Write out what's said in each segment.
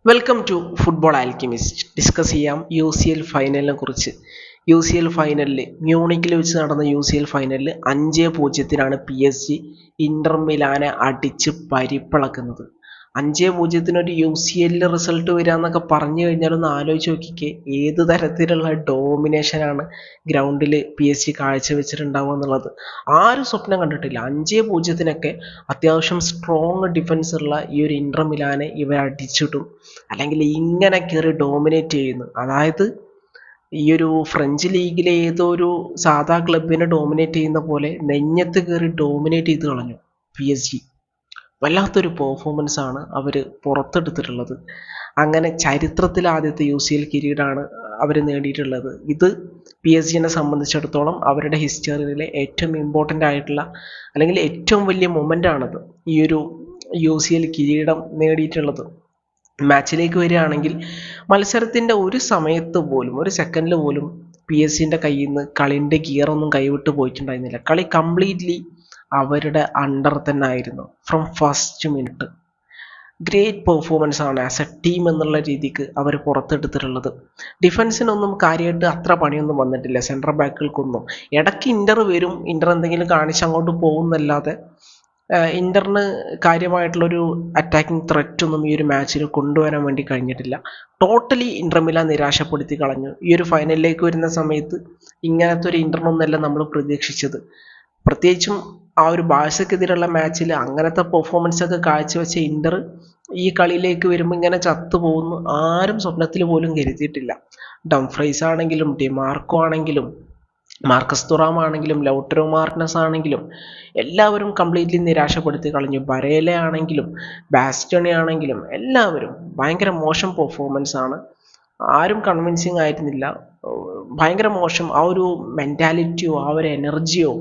Welcome to football alchemist. Discuss ചെയ്യാം UCL ഫൈനലിനെ കുറിച്ച്. UCL ഫൈനലിൽ മ്യൂണിക്കിൽ വെച്ച് നടന്ന UCL ഫൈനലിൽ 5-0 PSG ഇന്റർ മിലാനെ അടിച്ച് പരിപ്പിളക്കുന്നത്. 5-0 ഒരു UCL റിസൾട്ട് വരിക എന്നൊക്കെ പറഞ്ഞു കഴിഞ്ഞാൽ ഒന്ന് ആലോചിച്ച് നോക്കിക്കേ, ഏത് തരത്തിലുള്ള ഡോമിനേഷനാണ് ഗ്രൗണ്ടിൽ PSG കാഴ്ചവെച്ചിട്ടുണ്ടാവുക എന്നുള്ളത് ആരും സ്വപ്നം കണ്ടിട്ടില്ല. 5-0 അത്യാവശ്യം സ്ട്രോങ് ഡിഫൻസ് ഉള്ള ഈ ഒരു ഇന്റർ മിലാനെ ഇവർ അടിച്ചിട്ടും അല്ലെങ്കിൽ ഇങ്ങനെ കയറി ഡോമിനേറ്റ് ചെയ്യുന്നു. അതായത് ഈ ഒരു ഫ്രഞ്ച് ലീഗിലെ ഏതോ ഒരു സാധാ ക്ലബിനെ ഡോമിനേറ്റ് ചെയ്യുന്ന പോലെ നെഞ്ഞത്ത് കയറി ഡോമിനേറ്റ് ചെയ്ത് കളഞ്ഞു PSG. വല്ലാത്തൊരു പെർഫോമൻസ് ആണ് അവർ പുറത്തെടുത്തിട്ടുള്ളത്. അങ്ങനെ ചരിത്രത്തിൽ ആദ്യത്തെ UCL കിരീടമാണ് അവർ നേടിയിട്ടുള്ളത്. ഇത് PSG സംബന്ധിച്ചിടത്തോളം അവരുടെ ഹിസ്റ്ററിയിലെ ഏറ്റവും ഇമ്പോർട്ടൻ്റ് ആയിട്ടുള്ള അല്ലെങ്കിൽ ഏറ്റവും വലിയ മൊമെൻ്റ് ആണിത്, ഈ ഒരു UCL കിരീടം നേടിയിട്ടുള്ളത്. മാച്ചിലേക്ക് വരികയാണെങ്കിൽ മത്സരത്തിൻ്റെ ഒരു സമയത്ത് പോലും ഒരു സെക്കൻഡിൽ പോലും PSG കയ്യിൽ നിന്ന് കളിൻ്റെ ഗിയറൊന്നും കൈവിട്ട് പോയിട്ടുണ്ടായിരുന്നില്ല. കളി കംപ്ലീറ്റ്ലി അവരുടെ അണ്ടർ തന്നെ ആയിരുന്നു from first minute. Great performance ആണ് ആസ് എ ടീം എന്നുള്ള രീതിക്ക് അവർ പുറത്തെടുത്തിട്ടുള്ളത്. ഡിഫൻസിനൊന്നും കാര്യമായിട്ട് അത്ര പണിയൊന്നും വന്നിട്ടില്ല സെൻട്രൽ ബാക്കുകൾക്കൊന്നും. ഇടയ്ക്ക് ഇൻ്റർ വരും, ഇൻ്റർ എന്തെങ്കിലും കാണിച്ച് അങ്ങോട്ട് പോകുന്നല്ലാതെ ഇന്ററിന് കാര്യമായിട്ടുള്ളൊരു അറ്റാക്കിംഗ് ത്രെറ്റ് ഒന്നും ഈ ഒരു മാച്ചിൽ കൊണ്ടുവരാൻ വേണ്ടി കഴിഞ്ഞിട്ടില്ല. ടോട്ടലി ഇന്റർ മിലാൻ നിരാശപ്പെടുത്തി കളഞ്ഞു. ഈ ഒരു ഫൈനലിലേക്ക് വരുന്ന സമയത്ത് ഇങ്ങനത്തെ ഒരു ഇന്ററിനൊന്നല്ല നമ്മൾ പ്രതീക്ഷിച്ചത്. പ്രത്യേകിച്ചും ആ ഒരു ബാഴ്സക്കെതിരെയുള്ള മാച്ചിൽ അങ്ങനത്തെ പെർഫോമൻസ് ഒക്കെ കാഴ്ചവെച്ച ഇന്റർ ഈ കളിയിലേക്ക് വരുമ്പോൾ ഇങ്ങനെ ചത്തുപോകുന്നു ആരും സ്വപ്നത്തിൽ പോലും കരുതിയിട്ടില്ല. ഡംഫ്രൈസ് ആണെങ്കിലും ഡിമാർക്കോ ആണെങ്കിലും മാർക്കസ് തുറാം ആണെങ്കിലും ലൗട്ടറോ മാർട്ടിനസ് ആണെങ്കിലും എല്ലാവരും കംപ്ലീറ്റ്ലി നിരാശപ്പെടുത്തി കളഞ്ഞു. ബരേല ആണെങ്കിലും ബാസ്റ്റണി ആണെങ്കിലും എല്ലാവരും ഭയങ്കര മോശം പെർഫോമൻസ് ആണ്. ആരും കൺവിൻസിങ് ആയിരുന്നില്ല. ഭയങ്കര മോശം. ആ ഒരു മെൻറ്റാലിറ്റിയോ ആ ഒരു എനർജിയോ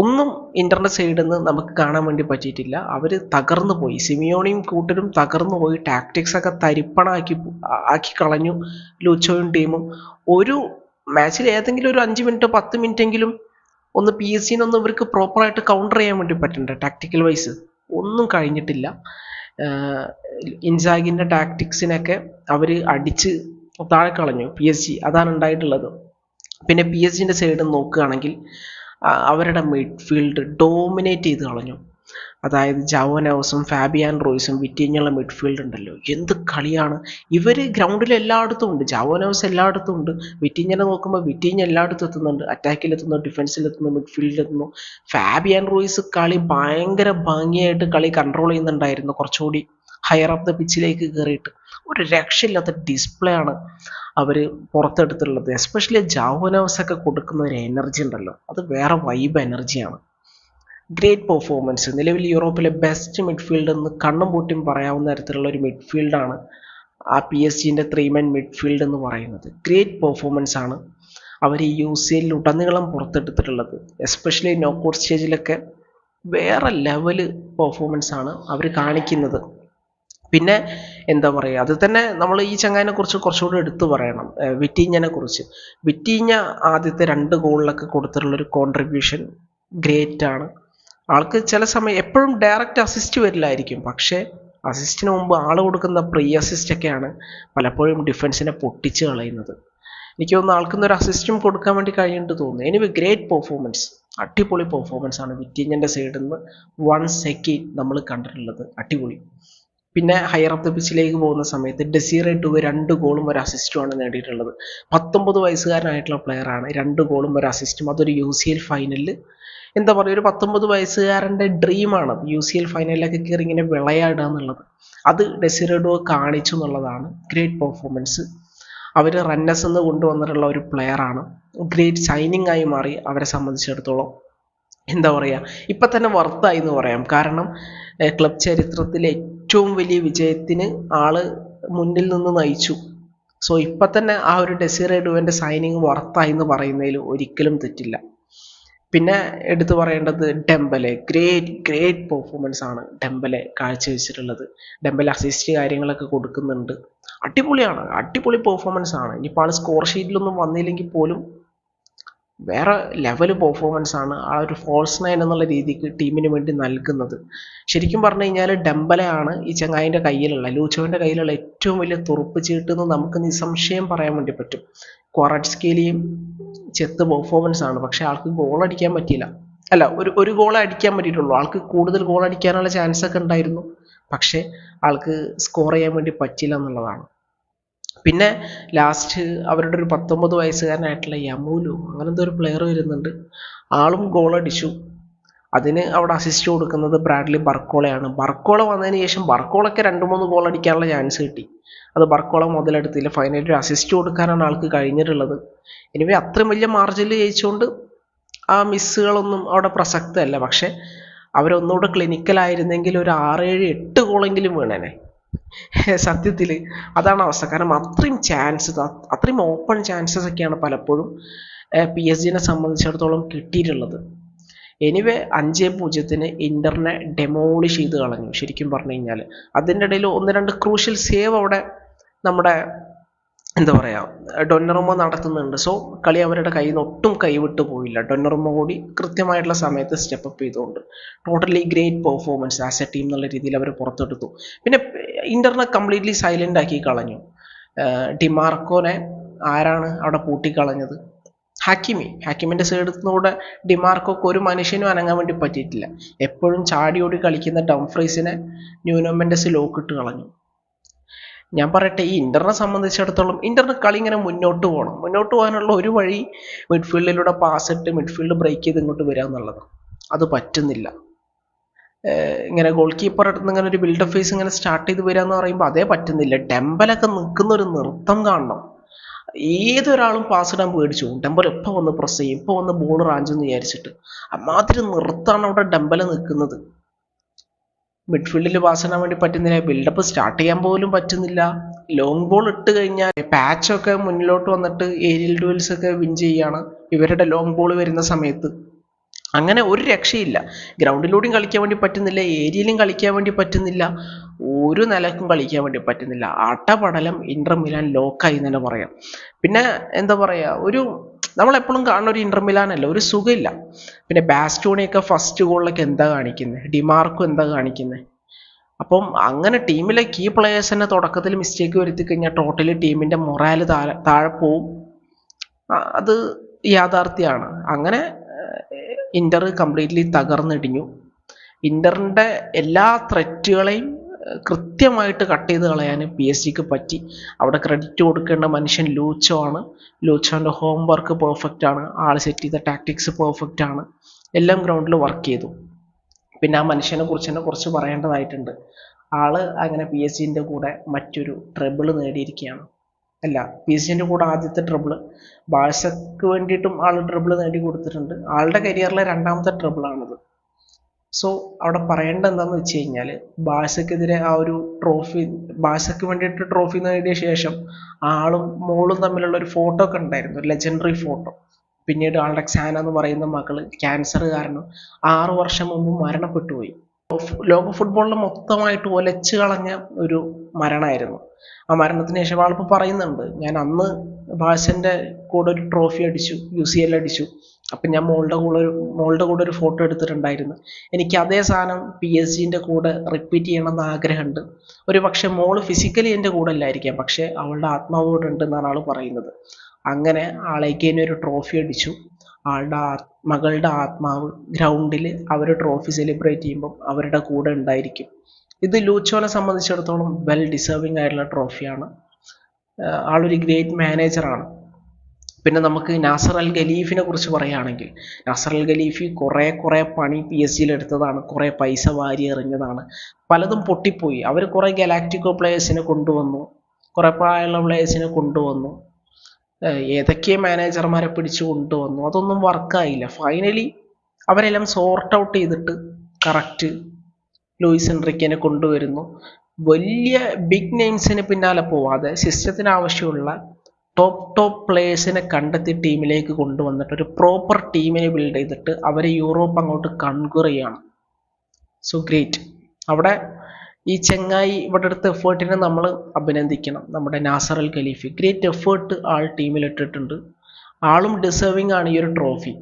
ഒന്നും ഇന്ററിൻ്റെ സൈഡിൽ നിന്ന് നമുക്ക് കാണാൻ വേണ്ടി പറ്റിയിട്ടില്ല. അവർ തകർന്നു പോയി. സിമിയോണിയും കൂട്ടരും തകർന്നു പോയി. ടാക്ടിക്സ് ഒക്കെ ആക്കി കളഞ്ഞു ലൂച്ചോയും ടീമും. ഒരു മാച്ചിൽ ഏതെങ്കിലും ഒരു 5 മിനിറ്റ് 10 മിനിറ്റ് എങ്കിലും ഒന്ന് PSG ഇവർക്ക് പ്രോപ്പറായിട്ട് കൗണ്ടർ ചെയ്യാൻ വേണ്ടി പറ്റണ്ടേ. ടാക്ടിക്കൽ വൈസ് ഒന്നും കഴിഞ്ഞിട്ടില്ല. ഇൻസാഗിൻ്റെ ടാക്ടിക്സിനൊക്കെ അവർ അടിച്ച് താഴെ കളഞ്ഞു PSG. അതാണ് ഉണ്ടായിട്ടുള്ളത്. പിന്നെ PSG സൈഡിൽ നോക്കുകയാണെങ്കിൽ അവരുടെ മിഡ്ഫീൽഡ് ഡോമിനേറ്റ് ചെയ്ത് കളഞ്ഞു. അതായത് ജാവോ നെവസും ഫാബിയാൻ റോയ്സും വിറ്റീഞ്ഞുള്ള മിഡ്ഫീൽഡ് ഉണ്ടല്ലോ, എന്ത് കളിയാണ്. ഇവർ ഗ്രൗണ്ടിൽ എല്ലായിടത്തും ഉണ്ട്. ജാവോ നെവസ് എല്ലായിടത്തും ഉണ്ട്. വിറ്റീഞ്ഞനെ നോക്കുമ്പോൾ വിറ്റീഞ്ഞ എല്ലായിടത്തും എത്തുന്നുണ്ട്. അറ്റാക്കിലെത്തുന്നു, ഡിഫൻസിലെത്തുന്നു, മിഡ്ഫീൽഡിലെത്തുന്നു. ഫാബിയാൻ റോയ്സ് കളി ഭയങ്കര ഭംഗിയായിട്ട് കളി കൺട്രോൾ ചെയ്യുന്നുണ്ടായിരുന്നു. കുറച്ചുകൂടി ഹയർ അപ്പ് ദ പിച്ചിലേക്ക് കയറിയിട്ട് ഒരു രക്ഷയില്ലാത്ത ഡിസ്പ്ലേ ആണ് അവർ പുറത്തെടുത്തിട്ടുള്ളത്. എസ്പെഷ്യലി ജാവോ നെവസ് ഒക്കെ കൊടുക്കുന്ന ഒരു എനർജി ഉണ്ടല്ലോ, അത് വേറെ വൈബ് എനർജിയാണ്. Great performance. നിലവിൽ യൂറോപ്പിലെ ബെസ്റ്റ് മിഡ്ഫീൽഡ് എന്ന് കണ്ണും പൂട്ടിയും പറയാവുന്ന തരത്തിലുള്ള ഒരു മിഡ്ഫീൽഡാണ് ആ PSG 3 മെൻ മിഡ്ഫീൽഡ് എന്ന് പറയുന്നത്. ഗ്രേറ്റ് പെർഫോമൻസ് ആണ് അവർ ഈ UCL ഉടനീളം പുറത്തെടുത്തിട്ടുള്ളത്. എസ്പെഷ്യലി നോക്കൗട്ട് സ്റ്റേജിലൊക്കെ വേറെ ലെവല് പെർഫോമൻസ് ആണ് അവർ കാണിക്കുന്നത്. പിന്നെ എന്താ പറയുക, അത് തന്നെ നമ്മൾ ഈ ചങ്ങായിനെ കുറിച്ച് കുറച്ചുകൂടി എടുത്തു പറയണം. വിറ്റീഞ്ഞനെ കുറിച്ച്. വിറ്റീഞ്ഞ ആദ്യത്തെ 2 ഗോളിലൊക്കെ കൊടുത്തിട്ടുള്ളൊരു കോൺട്രിബ്യൂഷൻ ഗ്രേറ്റ് ആണ്. ആൾക്ക് ചില സമയം എപ്പോഴും ഡയറക്റ്റ് അസിസ്റ്റ് വരില്ലായിരിക്കും, പക്ഷേ അസിസ്റ്റിന് മുമ്പ് ആൾ കൊടുക്കുന്ന പ്രീ അസിസ്റ്റ് ഒക്കെയാണ് പലപ്പോഴും ഡിഫൻസിനെ പൊട്ടിച്ച് കളയുന്നത്. എനിക്ക് തോന്നുന്നു ആൾക്കൊന്നൊരു അസിസ്റ്റും കൊടുക്കാൻ വേണ്ടി കഴിയുന്നുണ്ട് തോന്നുന്നു. എനിവേ ഗ്രേറ്റ് പെർഫോമൻസ്, അടിപൊളി പെർഫോമൻസ് ആണ് വിറ്റീഞ്ഞൻ്റെ സൈഡിൽ നിന്ന് വൺസ് അഗെയിൻ നമ്മൾ കണ്ടിട്ടുള്ളത്. അടിപൊളി. പിന്നെ ഹയർ അപ്പ് ദ പിച്ചിലേക്ക് പോകുന്ന സമയത്ത് ഡെസീറെ ഡുവെ 2 ഗോളും 1 അസിസ്റ്റുമാണ് നേടിയിട്ടുള്ളത്. 19 വയസ്സുകാരനായിട്ടുള്ള പ്ലെയറാണ്. 2 ഗോളും 1 അസിസ്റ്റും. അതൊരു UCL ഫൈനലിൽ എന്താ പറയുക, ഒരു 19 വയസ്സുകാരൻ്റെ ഡ്രീമാണ് UCL ഫൈനലിലൊക്കെ കയറി ഇങ്ങനെ വിളയാടുക എന്നുള്ളത്. അത് ഡെസീറെ ഡുവെ കാണിച്ചു എന്നുള്ളതാണ് ഗ്രേറ്റ് പെർഫോമൻസ്. അവർ റന്നസ് എന്ന് കൊണ്ടുവന്നിട്ടുള്ള ഒരു പ്ലെയറാണ്. ഗ്രേറ്റ് സൈനിങ് ആയി മാറി അവരെ സംബന്ധിച്ചിടത്തോളം. എന്താ പറയുക, ഇപ്പം തന്നെ വർത്തായി എന്ന് പറയാം. കാരണം ക്ലബ് ചരിത്രത്തിലെ ഏറ്റവും വലിയ വിജയത്തിന് ആള് മുന്നിൽ നിന്ന് നയിച്ചു. സോ ഇപ്പം തന്നെ ആ ഒരു ഡെസീറെ ഡുവൻ്റെ സൈനിങ് വർത്തായി എന്ന് പറയുന്നതിൽ ഒരിക്കലും തെറ്റില്ല. പിന്നെ എടുത്തു പറയേണ്ടത് ഡെംബലെ. ഗ്രേറ്റ് പെർഫോമൻസ് ആണ് ഡെംബലെ കാഴ്ചവെച്ചിട്ടുള്ളത്. ഡെംബലെ അസിസ്റ്റ് കാര്യങ്ങളൊക്കെ കൊടുക്കുന്നുണ്ട്. അടിപൊളിയാണ്, അടിപൊളി പെർഫോമൻസ് ആണ്. ഇനിയിപ്പോൾ ആൾ സ്കോർ ഷീറ്റിലൊന്നും വന്നില്ലെങ്കിൽ പോലും വേറെ ലെവൽ പെർഫോമൻസ് ആണ് ആ ഒരു ഫോൾസ് നയൻ എന്നുള്ള രീതിക്ക് ടീമിന് വേണ്ടി നൽകുന്നത്. ശരിക്കും പറഞ്ഞു കഴിഞ്ഞാൽ ഡെമ്പലയാണ് ഈ ചങ്ങായിൻ്റെ കയ്യിലുള്ള, ലൂച്ചോവിൻ്റെ കയ്യിലുള്ള ഏറ്റവും വലിയ തുറുപ്പ് ചീട്ട് എന്ന് നമുക്ക് നിസ്സംശയം പറയാൻ വേണ്ടി പറ്റും. ക്വാററ്റ്സ്കേലിയും ചെത്ത് പെർഫോമൻസ് ആണ്, പക്ഷെ ആൾക്ക് ഗോൾ അടിക്കാൻ പറ്റിയില്ല. അല്ല, ഒരു ഗോൾ അടിക്കാൻ പറ്റിയിട്ടുള്ളൂ. ആൾക്ക് കൂടുതൽ ഗോൾ അടിക്കാനുള്ള ചാൻസ് ഒക്കെ ഉണ്ടായിരുന്നു, പക്ഷേ ആൾക്ക് സ്കോർ ചെയ്യാൻ വേണ്ടി പറ്റില്ല എന്നുള്ളതാണ്. പിന്നെ ലാസ്റ്റ് അവരുടെ ഒരു 19 വയസ്സുകാരനായിട്ടുള്ള യമൂലു അങ്ങനത്തെ ഒരു പ്ലെയർ വരുന്നുണ്ട്. ആളും ഗോൾ അടിച്ചു. അതിന് അവിടെ അസിസ്റ്റ് കൊടുക്കുന്നത് ബ്രാഡ്ലി ബർക്കോളയാണ്. ബർക്കോള വന്നതിന് ശേഷം ബർക്കോളയ്ക്ക് 2-3 ഗോൾ അടിക്കാനുള്ള ചാൻസ് കിട്ടി. അത് ബർക്കോള മുതലെടുത്തില്ല. ഫൈനലിൽ ഒരു അസിസ്റ്റ് കൊടുക്കാനാണ് ആൾക്ക് കഴിഞ്ഞിട്ടുള്ളത്. എനിവേ അത്രയും വലിയ മാർജിനിൽ ജയിച്ചുകൊണ്ട് ആ മിസ്സുകളൊന്നും അവിടെ പ്രസക്തമല്ല. പക്ഷെ അവരൊന്നുകൂടെ ക്ലിനിക്കലായിരുന്നെങ്കിൽ ഒരു 6-7-8 ഗോളെങ്കിലും വീണേനെ. സത്യത്തിൽ അതാണ് അവസ്ഥ. കാരണം അത്രയും ചാൻസ്, അത്രയും ഓപ്പൺ ചാൻസസ് ഒക്കെയാണ് പലപ്പോഴും PSG സംബന്ധിച്ചിടത്തോളം കിട്ടിയിട്ടുള്ളത്. എനിവേ 5-0 ഇന്ററിനെ ഡെമോളിഷ് ചെയ്ത് കളഞ്ഞു ശരിക്കും പറഞ്ഞു കഴിഞ്ഞാൽ. അതിൻ്റെ ഇടയിൽ 1-2 ക്രൂഷ്യൽ സേവ് അവിടെ നമ്മുടെ എന്താ പറയുക ഡൊന്നറുമ്മ നടത്തുന്നുണ്ട്. സോ കളി അവരുടെ കയ്യിൽ നിന്ന് ഒട്ടും കൈവിട്ട് പോയില്ല. ഡൊന്നറുമ്മ കൂടി കൃത്യമായിട്ടുള്ള സമയത്ത് സ്റ്റെപ്പ് ചെയ്തുകൊണ്ട് totally great performance as A team എന്നുള്ള രീതിയിൽ അവർ പുറത്തെടുത്തു. പിന്നെ ഇന്ററിനെ കംപ്ലീറ്റ്ലി സൈലൻ്റ് ആക്കി കളഞ്ഞു. ഡിമാർക്കോനെ ആരാണ് അവിടെ പൂട്ടിക്കളഞ്ഞത്? ഹാക്കിമിൻ്റെ സൈഡിൽ നിന്നൂടെ ഡിമാർക്കോക്ക് ഒരു മനുഷ്യനും അനങ്ങാൻ വേണ്ടി പറ്റിയിട്ടില്ല. എപ്പോഴും ചാടിയോടി കളിക്കുന്ന ഡംഫ്രീസിനെ ന്യൂനോ മെൻഡസ് ലോക്കിട്ട് കളഞ്ഞു. ഞാൻ പറയട്ടെ, ഈ ഇന്ററിനെ സംബന്ധിച്ചിടത്തോളം ഇന്ററിന് കളി ഇങ്ങനെ മുന്നോട്ട് പോകണം. മുന്നോട്ട് പോകാനുള്ള ഒരു വഴി മിഡ്ഫീൽഡിലൂടെ പാസ് ഇട്ട് മിഡ്ഫീൽഡ് ബ്രേക്ക് ചെയ്ത് ഇങ്ങോട്ട് വരിക എന്നുള്ളത്. അത് പറ്റുന്നില്ല. ഇങ്ങനെ ഗോൾ കീപ്പർ അടുത്ത് ഇങ്ങനെ ഒരു ബിൽഡപ്പ് ഫേസ് ഇങ്ങനെ സ്റ്റാർട്ട് ചെയ്ത് വരിക എന്ന് പറയുമ്പോൾ അതേ പറ്റുന്നില്ല. ഡെമ്പലൊക്കെ നിൽക്കുന്ന ഒരു നൃത്തം കാണണം. ഏതൊരാളും പാസ് ഇടാൻ പേടിച്ചു. ഡെമ്പൽ എപ്പോൾ വന്ന് പ്രസ് ചെയ്യും, ഇപ്പോൾ വന്ന് ബോൾ റാഞ്ചെന്ന് വിചാരിച്ചിട്ട് അമ്മാതിരി നൃത്തമാണ് അവിടെ ഡെമ്പല നിൽക്കുന്നത്. മിഡ്ഫീൽഡിൽ പാസ് ഇടാൻ വേണ്ടി പറ്റുന്നില്ല, ബിൽഡപ്പ് സ്റ്റാർട്ട് ചെയ്യാൻ പോലും പറ്റുന്നില്ല. ലോങ് ബോൾ ഇട്ട് കഴിഞ്ഞാൽ പാച്ചൊക്കെ മുന്നിലോട്ട് വന്നിട്ട് ഏരിയൽ ഡ്യൂൽസ് ഒക്കെ വിൻ ചെയ്യാണ് ഇവരുടെ ലോങ് ബോൾ വരുന്ന സമയത്ത്. അങ്ങനെ ഒരു രക്ഷയില്ല. ഗ്രൗണ്ടിലൂടെയും കളിക്കാൻ വേണ്ടി പറ്റുന്നില്ല, ഏരിയയിലും കളിക്കാൻ വേണ്ടി പറ്റുന്നില്ല, ഒരു നിലക്കും കളിക്കാൻ വേണ്ടി പറ്റുന്നില്ല. അട്ടപടലം ഇന്റർ മിലാൻ ലോക്കായി എന്ന് തന്നെ പറയാം. പിന്നെ എന്താ പറയുക, നമ്മളെപ്പോഴും കാണുന്ന ഒരു ഇന്റർ മിലാനല്ല, ഒരു സുഖമില്ല. പിന്നെ ബാസ്റ്റോണിയൊക്കെ ഫസ്റ്റ് ഗോളിലൊക്കെ എന്താ കാണിക്കുന്നത്, ഡിമാർക്കോ എന്താ കാണിക്കുന്നത്. അപ്പം അങ്ങനെ ടീമിലെ കീ പ്ലെയേഴ്സ് തന്നെ തുടക്കത്തിൽ മിസ്റ്റേക്ക് വരുത്തി കഴിഞ്ഞാൽ ടോട്ടലി ടീമിൻ്റെ മൊറാല് താഴെ പോവും. അത് യാഥാർത്ഥ്യമാണ്. അങ്ങനെ ഇന്റർ കംപ്ലീറ്റ്ലി തകർന്നിടിഞ്ഞു. ഇന്ററിൻ്റെ എല്ലാ ത്രെറ്റുകളെയും കൃത്യമായിട്ട് കട്ട് ചെയ്ത് കളയാൻ PSG പറ്റി. അവിടെ ക്രെഡിറ്റ് കൊടുക്കേണ്ട മനുഷ്യൻ ലൂച്ചോ ആണ്. ലൂച്ചോൻ്റെ ഹോം വർക്ക് പെർഫെക്റ്റ് ആണ്. ആൾ സെറ്റ് ചെയ്ത ടാക്ടിക്സ് പെർഫെക്റ്റ് ആണ്. എല്ലാം ഗ്രൗണ്ടിൽ വർക്ക് ചെയ്തു. പിന്നെ ആ മനുഷ്യനെ കുറിച്ച് തന്നെ കുറച്ച് പറയേണ്ടതായിട്ടുണ്ട്. ആള് അങ്ങനെ PSG കൂടെ മറ്റൊരു ട്രബിൾ നേടിയിരിക്കുകയാണ്. അല്ല, PSG കൂടെ ആദ്യത്തെ ട്രബിൾ, ബാഴ്സക്ക് വേണ്ടിയിട്ടും ആൾ ട്രബിൾ നേടി കൊടുത്തിട്ടുണ്ട്. ആളുടെ കരിയറിലെ 2ാമത്തെ ട്രബിളാണിത്. സോ അവിടെ പറയേണ്ടത് എന്താണെന്ന് വെച്ച് കഴിഞ്ഞാൽ, ബാഴ്സക്കെതിരെ ആ ഒരു ട്രോഫി, ബാഴ്സക്ക് വേണ്ടിയിട്ട് ട്രോഫി നേടിയ ശേഷം ആളും മോളും തമ്മിലുള്ള ഒരു ഫോട്ടോ ഒക്കെ ഉണ്ടായിരുന്നു, ഒരു ലെജൻഡറി ഫോട്ടോ. പിന്നീട് ആളുടെ ക്സാന എന്ന് പറയുന്ന മകള് ക്യാൻസർ കാരണം 6 വർഷം മുമ്പ് മരണപ്പെട്ടു പോയി. ലോക ഫുട്ബോളിനെ മൊത്തമായിട്ട് ഒലച്ചു കളഞ്ഞ ഒരു മരണമായിരുന്നു. ആ മരണത്തിന് ശേഷം ആളിപ്പോൾ പറയുന്നുണ്ട്, ഞാൻ അന്ന് ബാഴ്സൻ്റെ കൂടെ ഒരു ട്രോഫി അടിച്ചു, UCL അടിച്ചു. അപ്പം ഞാൻ മോളുടെ കൂടെ ഒരു ഫോട്ടോ എടുത്തിട്ടുണ്ടായിരുന്നു. എനിക്ക് അതേ സാധനം PSG കൂടെ റിപ്പീറ്റ് ചെയ്യണമെന്ന് ആഗ്രഹമുണ്ട്. ഒരു പക്ഷെ മോള് ഫിസിക്കലി എൻ്റെ കൂടെ അല്ലായിരിക്കാം, പക്ഷെ അവളുടെ ആത്മാവ് കൂടെ ഉണ്ടെന്നാണ് ആൾ പറയുന്നത്. അങ്ങനെ ആളേക്ക് തന്നെ ഒരു ട്രോഫി അടിച്ചു. ആളുടെ മകളുടെ ആത്മാവ് ഗ്രൗണ്ടിൽ അവർ ട്രോഫി സെലിബ്രേറ്റ് ചെയ്യുമ്പം അവരുടെ കൂടെ ഉണ്ടായിരിക്കും. ഇത് ലൂച്ചോനെ സംബന്ധിച്ചിടത്തോളം വെൽ ഡിസേർവിംഗ് ആയിട്ടുള്ള ട്രോഫിയാണ്. ആളൊരു ഗ്രേറ്റ് മാനേജറാണ്. പിന്നെ നമുക്ക് നാസർ അൽ ഖലീഫിനെ കുറിച്ച് പറയുകയാണെങ്കിൽ, നാസർ അൽ ഖലീഫി കുറേ പണി PSG എടുത്തതാണ്, കുറേ പൈസ വാരി എറിഞ്ഞതാണ്. പലതും പൊട്ടിപ്പോയി. അവർ കുറേ ഗലാക്റ്റിക്കോ പ്ലേയേഴ്സിനെ കൊണ്ടുവന്നു, കുറേ പ്രായമുള്ള പ്ലേയേഴ്സിനെ കൊണ്ടുവന്നു, ഏതൊക്കെ മാനേജർമാരെ പിടിച്ചു കൊണ്ടുവന്നു, അതൊന്നും വർക്കായില്ല. ഫൈനലി അവരെല്ലാം സോർട്ട് ഔട്ട് ചെയ്തിട്ട് കറക്റ്റ് ലൂയിസ് എൻറിക്കിനെ കൊണ്ടുവരുന്നു. വലിയ ബിഗ് നെയിംസിന് പിന്നാലെ പോവാതെ സിസ്റ്റത്തിന് ആവശ്യമുള്ള ടോപ്പ് പ്ലേയേഴ്സിനെ കണ്ടെത്തി ടീമിലേക്ക് കൊണ്ടുവന്നിട്ട് ഒരു പ്രോപ്പർ ടീമിനെ ബിൽഡ് ചെയ്തിട്ട് അവരെ യൂറോപ്പ് അങ്ങോട്ട് കൺക്വർ ചെയ്യാണ്. So great. അവിടെ ഈ ചെങ്ങായി ഇവിടെ എടുത്ത എഫേർട്ടിനെ നമ്മൾ അഭിനന്ദിക്കണം. നമ്മുടെ നാസർ അൽ ഖലീഫി ഗ്രേറ്റ് എഫേർട്ട് ആൾ ടീമിലിട്ടിട്ടുണ്ട്. ആളും ഡിസേർവിംഗ് ആണ് ഈ ഒരു ട്രോഫി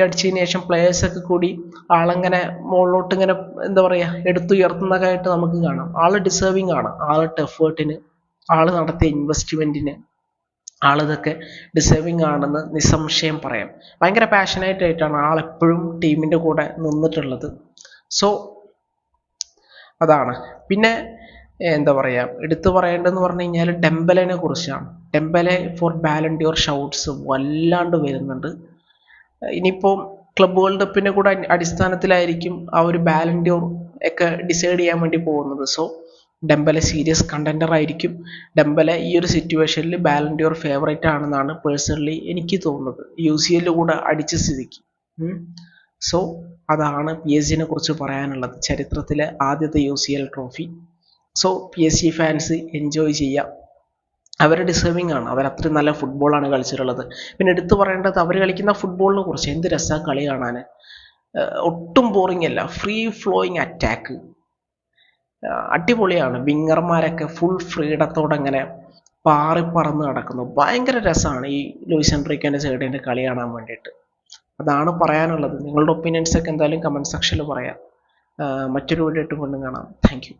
അടിച്ചതിന് ശേഷം പ്ലേയേഴ്സൊക്കെ കൂടി ആളങ്ങനെ മുകളിലോട്ട് ഇങ്ങനെ എന്താ പറയുക എടുത്തുയർത്തുന്നതായിട്ട് നമുക്ക് കാണാം. ആള് ഡിസേർവിംഗ് ആണ്. ആളുടെ എഫേർട്ടിന്, ആള് നടത്തിയ ഇൻവെസ്റ്റ്മെന്റിന് ആളിതൊക്കെ ഡിസേർവിംഗ് ആണെന്ന് നിസ്സംശയം പറയാം. ഭയങ്കര പാഷനേറ്റ് ആയിട്ടാണ് ആളെപ്പോഴും ടീമിൻ്റെ കൂടെ നിന്നിട്ടുള്ളത്. സോ അതാണ്. പിന്നെ എന്താ പറയുക, എടുത്തു പറയേണ്ടതെന്ന് പറഞ്ഞു കഴിഞ്ഞാൽ ഡെംബലിനെ കുറിച്ചാണ്. ഡെംബലെ ഫോർ ബാലൻഡിയോർ ഷൗട്ട്സ് വല്ലാണ്ട് വരുന്നുണ്ട്. ഇനിയിപ്പോൾ ക്ലബ് വേൾഡ് കപ്പിൻ്റെ കൂടെ അടിസ്ഥാനത്തിലായിരിക്കും ആ ഒരു ബാലൻഡിയോർ ഒക്കെ ഡിസൈഡ് ചെയ്യാൻ വേണ്ടി പോകുന്നത്. സോ ഡെംബലെ സീരിയസ് കണ്ടൻഡർ ആയിരിക്കും. ഡെംബലെ ഈ ഒരു സിറ്റുവേഷനിൽ ബാലൻഡിയോർ ഫേവറേറ്റ് ആണെന്നാണ് പേഴ്സണലി എനിക്ക് തോന്നുന്നത്, UCL കൂടെ അടിച്ച സ്ഥിതിക്ക്. സോ അതാണ് PSG നെ കുറിച്ച് പറയാനുള്ളത്. ചരിത്രത്തിലെ ആദ്യത്തെ UCL trophy. So PSG fans enjoy ചെയ്യാം. അവർ ഡിസേർവിംഗ് ആണ്. അവർ അത്രയും നല്ല ഫുട്ബോളാണ് കളിച്ചിട്ടുള്ളത്. പിന്നെ എടുത്തു പറയേണ്ടത് അവർ കളിക്കുന്ന ഫുട്ബോളിനെ കുറിച്ച്. എന്ത് രസമാണ് കളി കാണാൻ. ഒട്ടും ബോറിംഗ് അല്ല. ഫ്രീ ഫ്ലോയിങ് അറ്റാക്ക്, അടിപൊളിയാണ്. വിങ്ങർമാരൊക്കെ ഫുൾ ഫ്രീഡത്തോടെ അങ്ങനെ പാറിപ്പറന്ന് നടക്കുന്നു. ഭയങ്കര രസമാണ് ഈ ലൂയിസ് എൻറിക്കോന്റെ സൈഡിൻ്റെ കളി കാണാൻ വേണ്ടിയിട്ട്. അതാണ് പറയാനുള്ളത്. നിങ്ങളുടെ ഒപ്പീനിയൻസൊക്കെ എന്തായാലും കമൻറ്റ് സെക്ഷനിൽ പറയാം. മറ്റൊരു വീഡിയോ ആയിട്ട് വീണ്ടും കാണാം. Thank you.